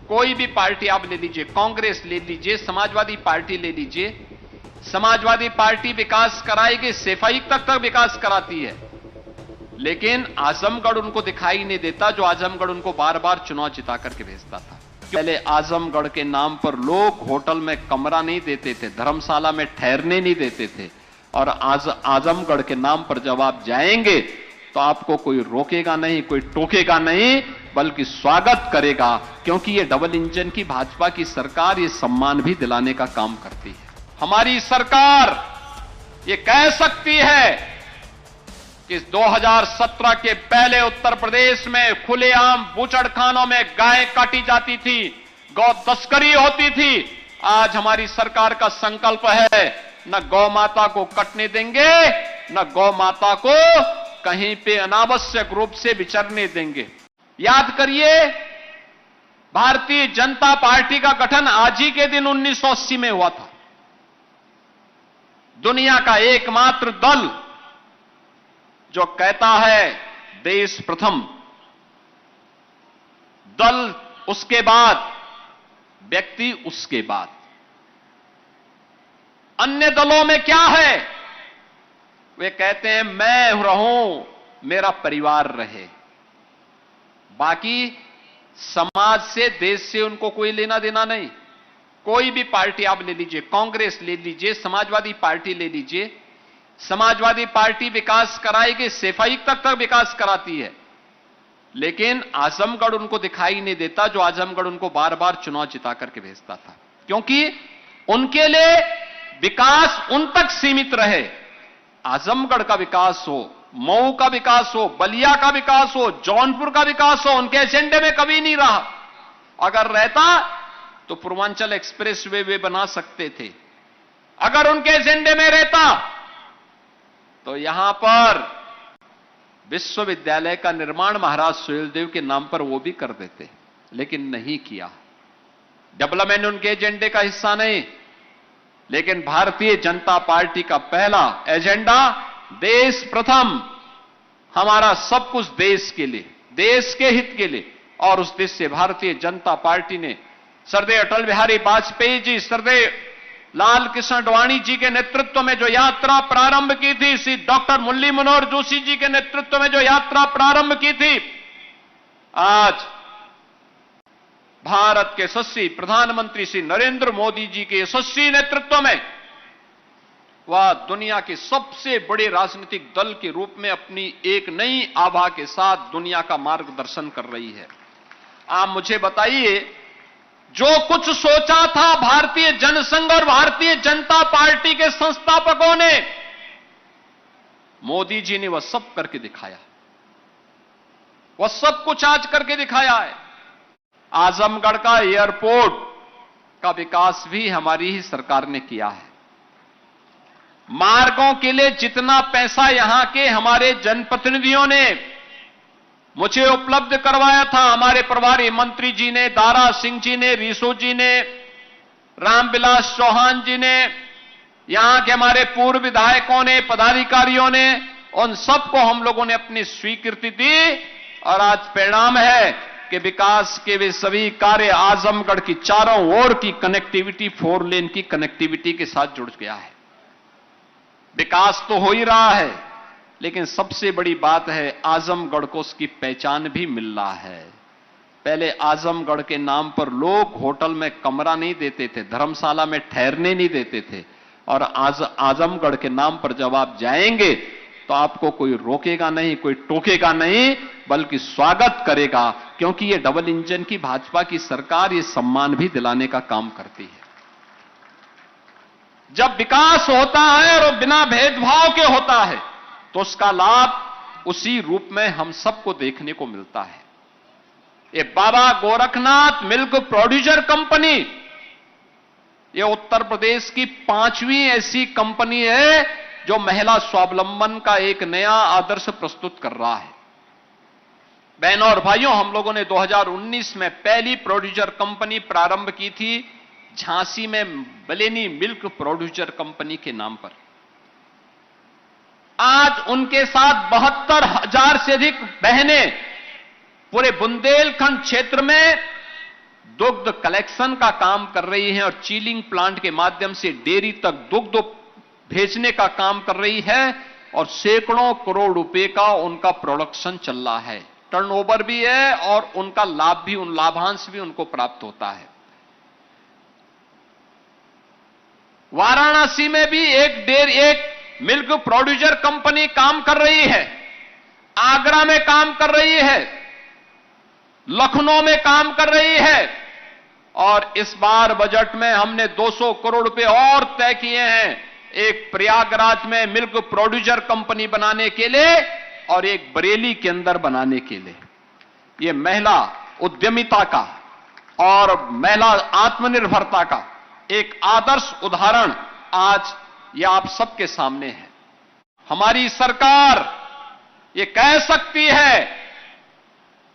कोई भी पार्टी आप ले लीजिए, कांग्रेस ले लीजिए, समाजवादी पार्टी ले लीजिए, समाजवादी पार्टी विकास कराएगी, सफाई तक विकास कराती है, लेकिन आजमगढ़ उनको दिखाई नहीं देता, जो आजमगढ़ उनको बार बार चुनाव जिता करके भेजता था। पहले आजमगढ़ के नाम पर लोग होटल में कमरा नहीं देते थे, धर्मशाला में ठहरने नहीं देते थे, और आजमगढ़ के नाम पर जब आप जाएंगे तो आपको कोई रोकेगा नहीं, कोई टोकेगा नहीं, बल्कि स्वागत करेगा, क्योंकि ये डबल इंजन की भाजपा की सरकार ये सम्मान भी दिलाने का काम करती है। हमारी सरकार ये कह सकती है कि 2017 के पहले उत्तर प्रदेश में खुलेआम बूचड़खानों में गाय काटी जाती थी, गौ तस्करी होती थी। आज हमारी सरकार का संकल्प है, न गौ माता को कटने देंगे, न गौ माता को कहीं पे अनावश्यक रूप से विचरने देंगे। याद करिए, भारतीय जनता पार्टी का गठन आज ही के दिन 1980 में हुआ था। दुनिया का एकमात्र दल जो कहता है देश प्रथम, दल उसके बाद, व्यक्ति उसके बाद। अन्य दलों में क्या है? वे कहते हैं मैं रहूं, मेरा परिवार रहे, बाकी समाज से, देश से उनको कोई लेना देना नहीं। कोई भी पार्टी आप ले लीजिए, कांग्रेस ले लीजिए, समाजवादी पार्टी ले लीजिए, समाजवादी पार्टी विकास कराएगी, सफाई तक विकास कराती है, लेकिन आजमगढ़ उनको दिखाई नहीं देता, जो आजमगढ़ उनको बार बार चुनाव जिता करके भेजता था, क्योंकि उनके लिए विकास उन तक सीमित रहे। आजमगढ़ का विकास हो, मऊ का विकास हो, बलिया का विकास हो, जौनपुर का विकास हो, उनके एजेंडे में कभी नहीं रहा। अगर रहता तो पूर्वांचल एक्सप्रेस वे बना सकते थे। अगर उनके एजेंडे में रहता तो यहां पर विश्वविद्यालय का निर्माण महाराज सुहेलदेव के नाम पर वो भी कर देते, लेकिन नहीं किया। डेवलपमेंट उनके एजेंडे का हिस्सा नहीं, लेकिन भारतीय जनता पार्टी का पहला एजेंडा देश प्रथम, हमारा सब कुछ देश के लिए, देश के हित के लिए। और उस देश से भारतीय जनता पार्टी ने सरदेय अटल बिहारी वाजपेयी जी, सरदेय लाल कृष्ण आडवाणी जी के नेतृत्व में जो यात्रा प्रारंभ की थी, श्री डॉक्टर मुरली मनोहर जोशी जी के नेतृत्व में जो यात्रा प्रारंभ की थी, आज भारत के यशस्वी प्रधानमंत्री श्री नरेंद्र मोदी जी के यशस्वी नेतृत्व में वह दुनिया के सबसे बड़े राजनीतिक दल के रूप में अपनी एक नई आभा के साथ दुनिया का मार्गदर्शन कर रही है। आप मुझे बताइए, जो कुछ सोचा था भारतीय जनसंघ और भारतीय जनता पार्टी के संस्थापकों ने, मोदी जी ने वह सब करके दिखाया, वह सब कुछ आज करके दिखाया है। आजमगढ़ का एयरपोर्ट का विकास भी हमारी ही सरकार ने किया है। मार्गों के लिए जितना पैसा यहां के हमारे जनप्रतिनिधियों ने मुझे उपलब्ध करवाया था, हमारे प्रभारी मंत्री जी ने, दारा सिंह जी ने, रिसो जी ने, रामविलास चौहान जी ने, यहां के हमारे पूर्व विधायकों ने, पदाधिकारियों ने, उन सबको हम लोगों ने अपनी स्वीकृति दी, और आज परिणाम है कि विकास के वे सभी कार्य आजमगढ़ की चारों ओर की कनेक्टिविटी, 4 लेन की कनेक्टिविटी के साथ जुड़ गया है। विकास तो हो ही रहा है, लेकिन सबसे बड़ी बात है आजमगढ़ को उसकी पहचान भी मिल रहा है। पहले आजमगढ़ के नाम पर लोग होटल में कमरा नहीं देते थे, धर्मशाला में ठहरने नहीं देते थे, और आज आजमगढ़ के नाम पर जब आप जाएंगे तो आपको कोई रोकेगा नहीं, कोई टोकेगा नहीं, बल्कि स्वागत करेगा, क्योंकि ये डबल इंजन की भाजपा की सरकार ये सम्मान भी दिलाने का काम करती है। जब विकास होता है और बिना भेदभाव के होता है तो उसका लाभ उसी रूप में हम सबको देखने को मिलता है। ये बाबा गोरखनाथ मिल्क प्रोड्यूसर कंपनी, ये उत्तर प्रदेश की 5वीं ऐसी कंपनी है जो महिला स्वावलंबन का एक नया आदर्श प्रस्तुत कर रहा है। बहनों और भाइयों, हम लोगों ने 2019 में पहली प्रोड्यूसर कंपनी प्रारंभ की थी झांसी में, बलेनी मिल्क प्रोड्यूसर कंपनी के नाम पर। आज उनके साथ 72,000 से अधिक बहनें पूरे बुंदेलखंड क्षेत्र में दुग्ध कलेक्शन का काम कर रही है और चीलिंग प्लांट के माध्यम से डेयरी तक दुग्ध भेजने का काम कर रही है और सैकड़ों करोड़ रुपए का उनका प्रोडक्शन चल रहा है, टर्नओवर भी है और उनका लाभ भी, उन लाभांश भी उनको प्राप्त होता है। वाराणसी में भी एक मिल्क प्रोड्यूसर कंपनी काम कर रही है, आगरा में काम कर रही है, लखनऊ में काम कर रही है और इस बार बजट में हमने 200 करोड़ रुपए और तय किए हैं, एक प्रयागराज में मिल्क प्रोड्यूसर कंपनी बनाने के लिए और एक बरेली के अंदर बनाने के लिए। यह महिला उद्यमिता का और महिला आत्मनिर्भरता का एक आदर्श उदाहरण आज यह आप सबके सामने है। हमारी सरकार ये कह सकती है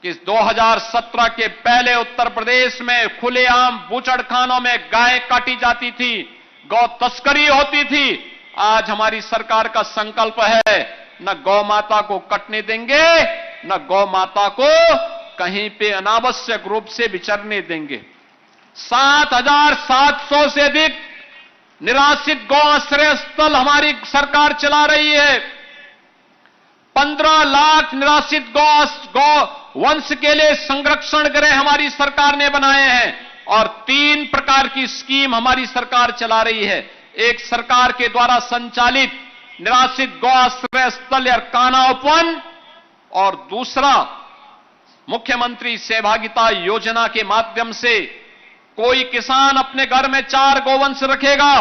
कि 2017 के पहले उत्तर प्रदेश में खुलेआम बूचड़खानों में गाय काटी जाती थी, गौ तस्करी होती थी। आज हमारी सरकार का संकल्प है न गौ माता को कटने देंगे, न गौ माता को कहीं पे अनावश्यक रूप से विचरने देंगे। 7,700 से अधिक निराश्रित गौ आश्रय स्थल हमारी सरकार चला रही है। 15 लाख निराश्रित गौ वंश के लिए संरक्षण गृह हमारी सरकार ने बनाए हैं और 3 प्रकार की स्कीम हमारी सरकार चला रही है। एक सरकार के द्वारा संचालित निराश्रित गौ आश्रय स्थल या कान्हा उपवन और दूसरा मुख्यमंत्री सहभागिता योजना के माध्यम से कोई किसान अपने घर में 4 गोवंश रखेगा,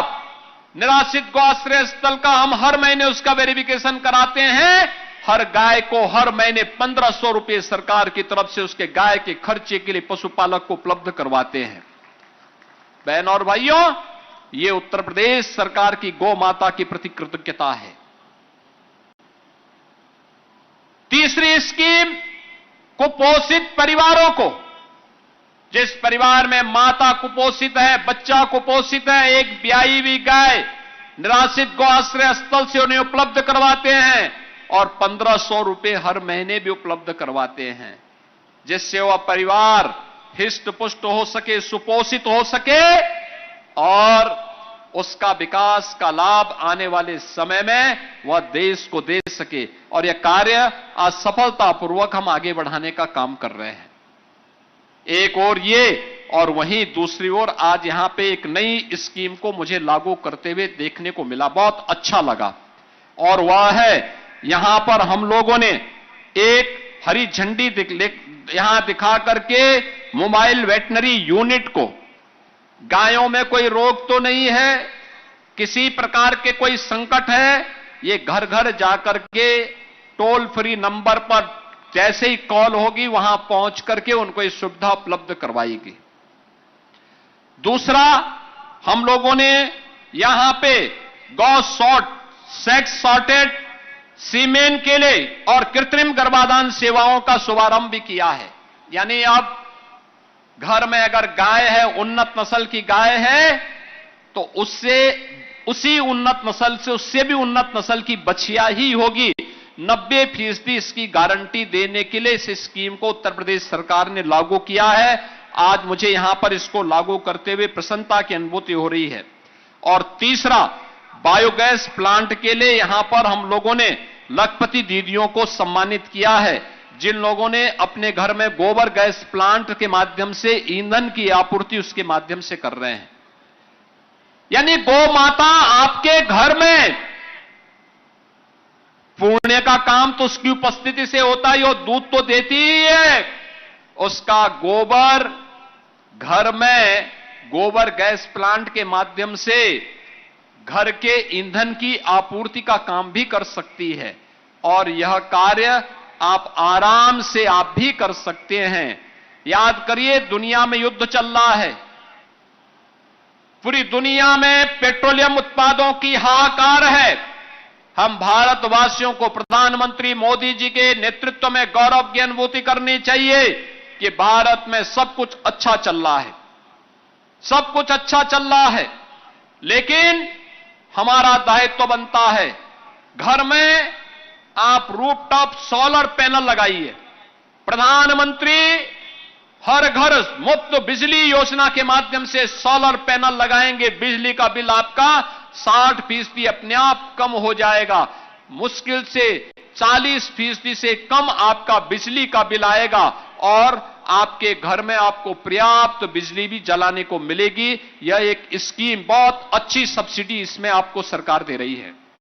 निराश्रित गौ आश्रय स्थल का हम हर महीने उसका वेरिफिकेशन कराते हैं। हर गाय को हर महीने 1500 रुपए सरकार की तरफ से उसके गाय के खर्चे के लिए पशुपालक को उपलब्ध करवाते हैं। बहन और भाइयों, ये उत्तर प्रदेश सरकार की गौ माता की प्रति कृतज्ञता है। तीसरी स्कीम, कुपोषित परिवारों को, जिस परिवार में माता कुपोषित है, बच्चा कुपोषित है, एक ब्याई हुई गाय निराश्रित गौ आश्रय स्थल से उन्हें उपलब्ध करवाते हैं और 1500 रुपए हर महीने भी उपलब्ध करवाते हैं, जिससे वह परिवार हिष्ट पुष्ट हो सके, सुपोषित हो सके और उसका विकास का लाभ आने वाले समय में वह देश को दे सके। और यह कार्य आज सफलतापूर्वक हम आगे बढ़ाने का काम कर रहे हैं। एक और ये और वहीं दूसरी ओर आज यहां पे एक नई स्कीम को मुझे लागू करते हुए देखने को मिला, बहुत अच्छा लगा, और वह है यहां पर हम लोगों ने एक हरी झंडी यहां दिखा करके मोबाइल वेटनरी यूनिट को, गायों में कोई रोग तो नहीं है, किसी प्रकार के कोई संकट है, ये घर घर जाकर के टोल फ्री नंबर पर जैसे ही कॉल होगी वहां पहुंच करके उनको ये सुविधा उपलब्ध करवाएगी। दूसरा, हम लोगों ने यहां पे गौ सेक्स सॉर्टेड सीमेन के लिए और कृत्रिम गर्भाधान सेवाओं का शुभारंभ भी किया है। यानी अब घर में अगर गाय है, उन्नत नस्ल की गाय है, तो उसी उन्नत नस्ल से, उससे भी उन्नत नस्ल की बछिया ही होगी। 90% इसकी गारंटी देने के लिए इस स्कीम को उत्तर प्रदेश सरकार ने लागू किया है। आज मुझे यहां पर इसको लागू करते हुए प्रसन्नता की अनुभूति हो रही है। और तीसरा, बायोगैस प्लांट के लिए यहां पर हम लोगों ने लखपति दीदियों को सम्मानित किया है, जिन लोगों ने अपने घर में गोबर गैस प्लांट के माध्यम से ईंधन की आपूर्ति उसके माध्यम से कर रहे हैं। यानी गौ माता आपके घर में, पुण्य का काम तो उसकी उपस्थिति से होता ही, वो दूध तो देती ही है, उसका गोबर घर में गोबर गैस प्लांट के माध्यम से घर के ईंधन की आपूर्ति का काम भी कर सकती है। और यह कार्य आप आराम से आप भी कर सकते हैं। याद करिए, दुनिया में युद्ध चल रहा है, पूरी दुनिया में पेट्रोलियम उत्पादों की हाहाकार है। हम भारतवासियों को प्रधानमंत्री मोदी जी के नेतृत्व में गौरव की अनुभूति करनी चाहिए कि भारत में सब कुछ अच्छा चल रहा है, सब कुछ अच्छा चल रहा है। लेकिन हमारा दायित्व बनता है, घर में आप रूफटॉप सोलर पैनल लगाइए। प्रधानमंत्री हर घर मुफ्त बिजली योजना के माध्यम से सोलर पैनल लगाएंगे, बिजली का बिल आपका 60% अपने आप कम हो जाएगा। मुश्किल से 40% से कम आपका बिजली का बिल आएगा और आपके घर में आपको पर्याप्त बिजली भी जलाने को मिलेगी। यह एक स्कीम, बहुत अच्छी सब्सिडी इसमें आपको सरकार दे रही है।